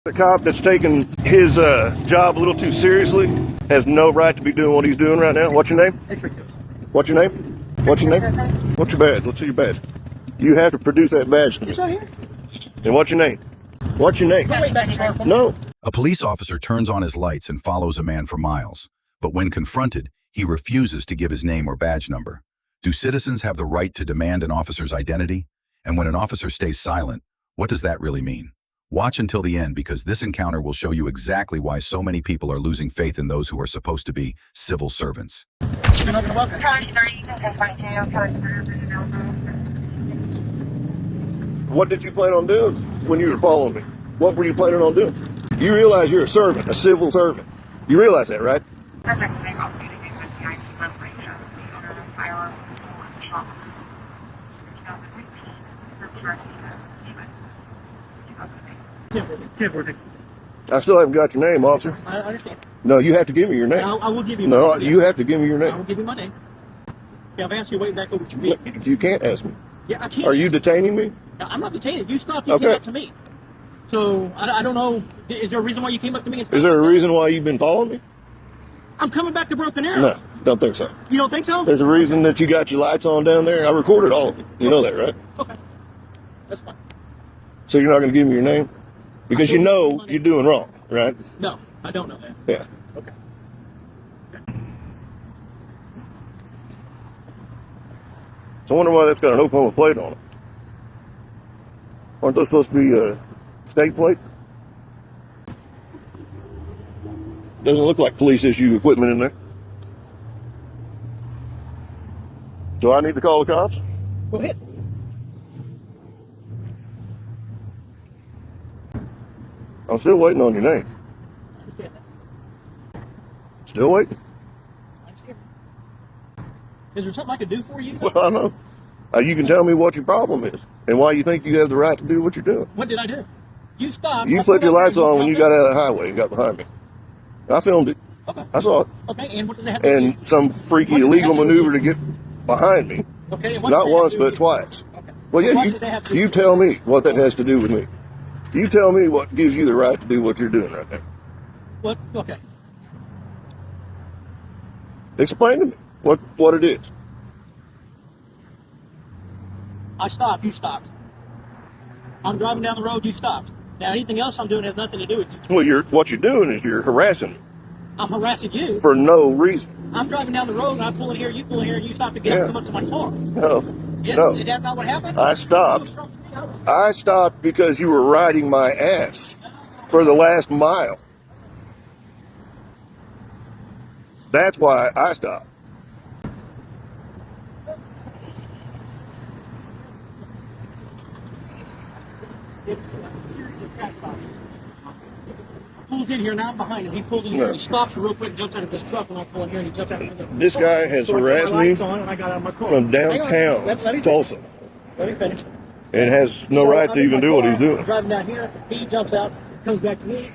The cop that's taking his job a little too seriously has no right to be doing what he's doing right now. What's your name? What's your name? What's your name? What's your badge? Let's see your badge. You have to produce that badge to me. It's right here. And what's your name? What's your name? No. A police officer turns on his lights and follows a man for miles. But when confronted, he refuses to give his name or badge number. Do citizens have the right to demand an officer's identity? And when an officer stays silent, what does that really mean? Watch until the end, because this encounter will show you exactly why so many people are losing faith in those who are supposed to be civil servants. What did you plan on doing when you were following me? What were you planning on doing? You realize you're a servant, a civil servant. You realize that, right? I still haven't got your name, officer. I understand. No, you have to give me your name. I will give you. No, my name, you yes. have to give me your I name. will give you my name. Yeah, I've asked you way back over to me. You can't ask me. Yeah, I can't. Are you detaining me? I'm not detaining. You stopped. You Okay. came up to me. So I don't know. Is there a reason why you came up to me? And Is there a reason why you've been following me? I'm coming back to Broken Arrow. No, don't think so. You don't think so? There's a reason that you got your lights on down there. I recorded all of it. You know that, right? Okay. That's fine. So you're not going to give me your name? Because you know you're doing wrong, right? No, I don't know that. Yeah. Okay. So I wonder why that's got an Oklahoma plate on it. Aren't those supposed to be a state plate? Doesn't look like police issue equipment in there. Do I need to call the cops? Go ahead. I'm still waiting on your name. I understand that. Still waiting? I understand. Is there something I could do for you? Well, I know. You can tell me what your problem is and why you think you have the right to do what you're doing. What did I do? You stopped. You flipped your lights on when you got out of the highway and got behind me. I filmed it. Okay. I saw it. Okay, and what does that have to do? And some freaky illegal maneuver to get behind me. Okay, and what Not does that have once, to do but with- twice. Okay. Well, yeah, What does that have to do you with- tell me what that has to do with me. You tell me what gives you the right to do what you're doing right now. What? Okay. Explain to me what it is. I stopped. You stopped. I'm driving down the road. You stopped. Now, anything else I'm doing has nothing to do with you. Well, what you're doing is you're harassing me I'm harassing you. for no reason. I'm driving down the road, and I pull in here, you pull in here, and you stop to get Yeah. come up to my car. No, Yeah, no. Is that not what happened? I stopped. I stopped because you were riding my ass for the last mile. That's why I stopped. It's a series of cat boxes. Pulls in here, now I'm behind him. He pulls in here, No. he stops real quick, jumps out of his truck when I pull in here, and he jumps out of the This guy has So I put my harassed me lights on, and I got out of my car. from Hang on. downtown Let me finish. Tulsa Let me finish. and has no So right I'm to in even my do what car, he's doing. I'm driving down here, he jumps out, comes back to me,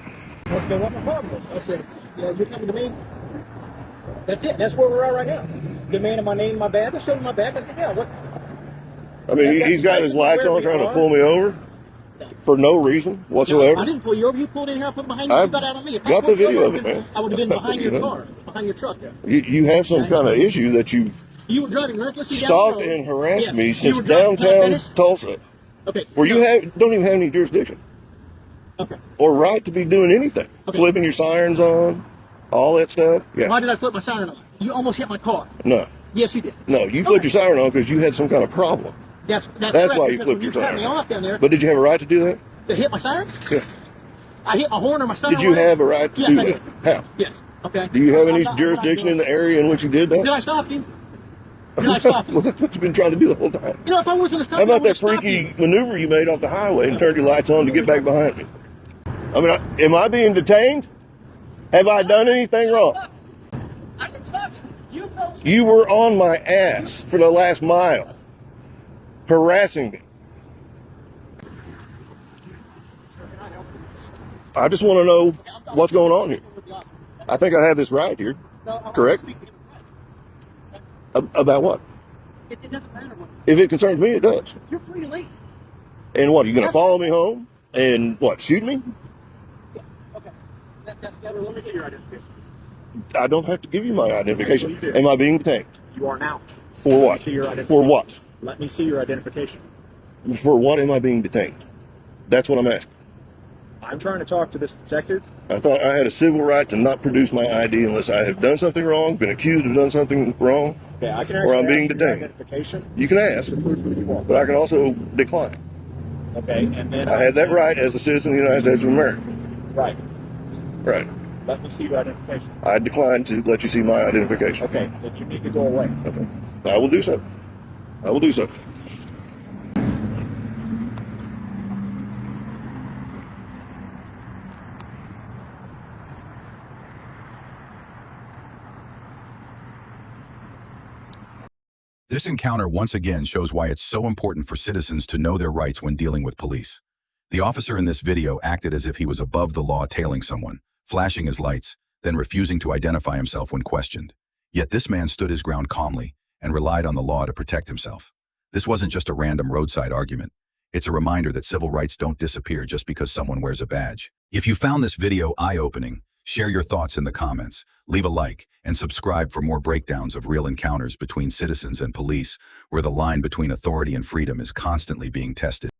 wants to know what my problem is. I said, you're coming to me? That's it. That's where we're at right now. Demanding my name, my badge. I showed him my badge. I said, yeah, what? I mean, he's got his lights on trying to pull me over for no reason whatsoever. I didn't pull you over. You pulled in here. I put behind you. I You got out on me. If I got the pulled you video over, of it, man. I would have been behind your You know? car, behind your truck there. You have some kind of issue that you've You were driving recklessly down stalked the road. and harassed Yes. me You since were driving- can I downtown finish? Tulsa, Okay. where you No. don't even have any jurisdiction Okay. or right to be doing anything. Okay. Flipping your sirens on, all that stuff. Yeah. Why did I flip my siren on? You almost hit my car. No. Yes, you did. No, you flipped your siren on because you had some kind of problem. That's That's correct, why you because flipped when your cut siren me on. off down there. But did you have a right to do that? To hit my siren? Yeah. I hit my horn or my siren. Did you have a right to Yes, do I that? did. How? Yes. Okay. Do you have I'm any not jurisdiction in doing the area in which you did it. Did that? I stop you? Did I stop you? Well, that's what you've been trying to do the whole time. You know, if I was going to stop How you, I about that would've stopped freaky you. maneuver you made off the highway and turned your lights on to get back behind me? I mean, am I being detained? Have I done anything wrong? I didn't stop you. You approached me. You were on my ass for the last mile, harassing me. I just want to know what's going on here. I think I have this right here. No, I'm Correct? speaking to you. About what? It doesn't matter what. If it concerns me, it does. You're free to leave. And what, are you going to follow me home and what, shoot me? That's never. Let me see your identification. I don't have to give you my identification. Okay, well, you do. Am I being detained? You are now. For Let me what? see your For identification. what? Let me see your identification. For what am I being detained? That's what I'm asking. I'm trying to talk to this detective. I thought I had a civil right to not produce my ID unless I have done something wrong, been accused of doing something wrong, Okay, I can or I'm actually being ask for your detained. identification. You can ask, To prove who you are. but I can also decline. Okay, and then I have that right as a citizen of the United States of America. Right. Right. Let me see your identification. I decline to let you see my identification. Okay, then you need to go away. Okay. I will do so. I will do so. This encounter once again shows why it's so important for citizens to know their rights when dealing with police. The officer in this video acted as if he was above the law tailing someone, flashing his lights, then refusing to identify himself when questioned. Yet this man stood his ground calmly and relied on the law to protect himself. This wasn't just a random roadside argument. It's a reminder that civil rights don't disappear just because someone wears a badge. If you found this video eye-opening, share your thoughts in the comments, leave a like, and subscribe for more breakdowns of real encounters between citizens and police, where the line between authority and freedom is constantly being tested.